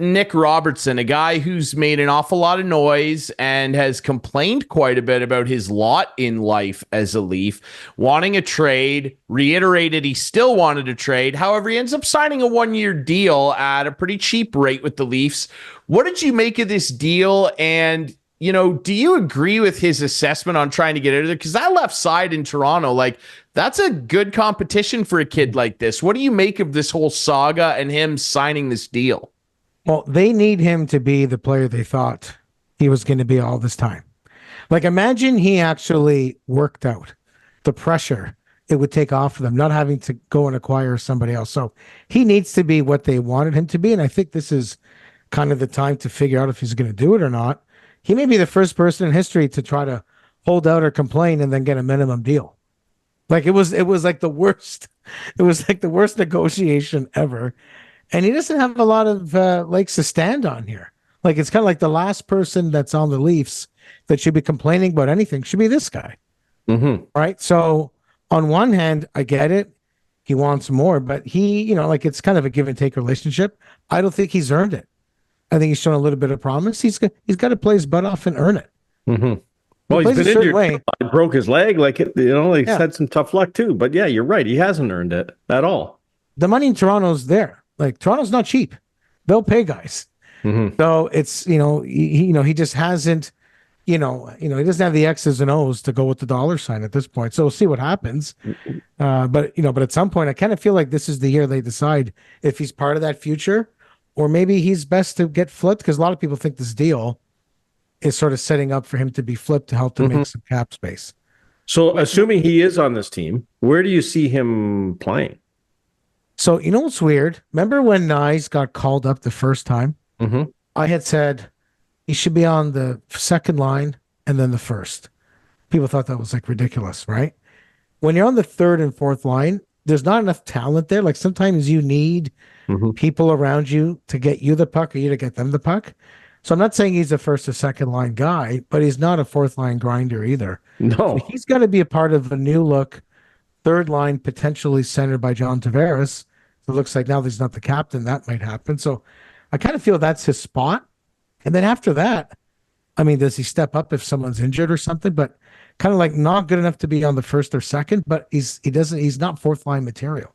Nick Robertson, a guy who's made an awful lot of noise and has complained quite a bit about his lot in life as a Leaf, wanting a trade, reiterated he still wanted a trade. However, he ends up signing a 1-year deal at a pretty cheap rate with the Leafs. What did you make of this deal? And, do you agree with his assessment on trying to get out of there? Because that left side in Toronto, that's a good competition for a kid like this. What do you make of this whole saga and him signing this deal? Well, they need him to be the player they thought he was going to be all this time. Imagine he actually worked out the pressure it would take off of them, not having to go and acquire somebody else. So he needs to be what they wanted him to be. And I think this is kind of the time to figure out if he's going to do it or not. He may be the first person in history to try to hold out or complain and then get a minimum deal. It was like the worst. It was like the worst negotiation ever. And he doesn't have a lot of legs to stand on here. It's kind of like the last person that's on the Leafs that should be complaining about anything should be this guy. Mm-hmm. Right? So on one hand, I get it. He wants more, but he, it's kind of a give and take relationship. I don't think he's earned it. I think he's shown a little bit of promise. He's got to play his butt off and earn it. Mm-hmm. Well, he's been injured. Broke his leg. Had some tough luck too. But yeah, you're right. He hasn't earned it at all. The money in Toronto's there. Toronto's not cheap. They'll pay guys. Mm-hmm. So it's, he just hasn't, he doesn't have the X's and O's to go with the dollar sign at this point. So we'll see what happens. But at some point, I kind of feel like this is the year they decide if he's part of that future, or maybe he's best to get flipped, because a lot of people think this deal is sort of setting up for him to be flipped to help them make some cap space. So assuming he is on this team, where do you see him playing? So, what's weird? Remember when Nyes got called up the first time? Mm-hmm. I had said he should be on the second line and then the first. People thought that was ridiculous, right? When you're on the third and fourth line, there's not enough talent there. Sometimes you need people around you to get you the puck or you to get them the puck. So I'm not saying he's a first or second line guy, but he's not a fourth line grinder either. No. So he's got to be a part of a new look third line, potentially centered by John Tavares. It looks like now that he's not the captain, that might happen. So I kind of feel that's his spot. And then after that, does he step up if someone's injured or something? But kind of not good enough to be on the first or second, but he's not fourth line material.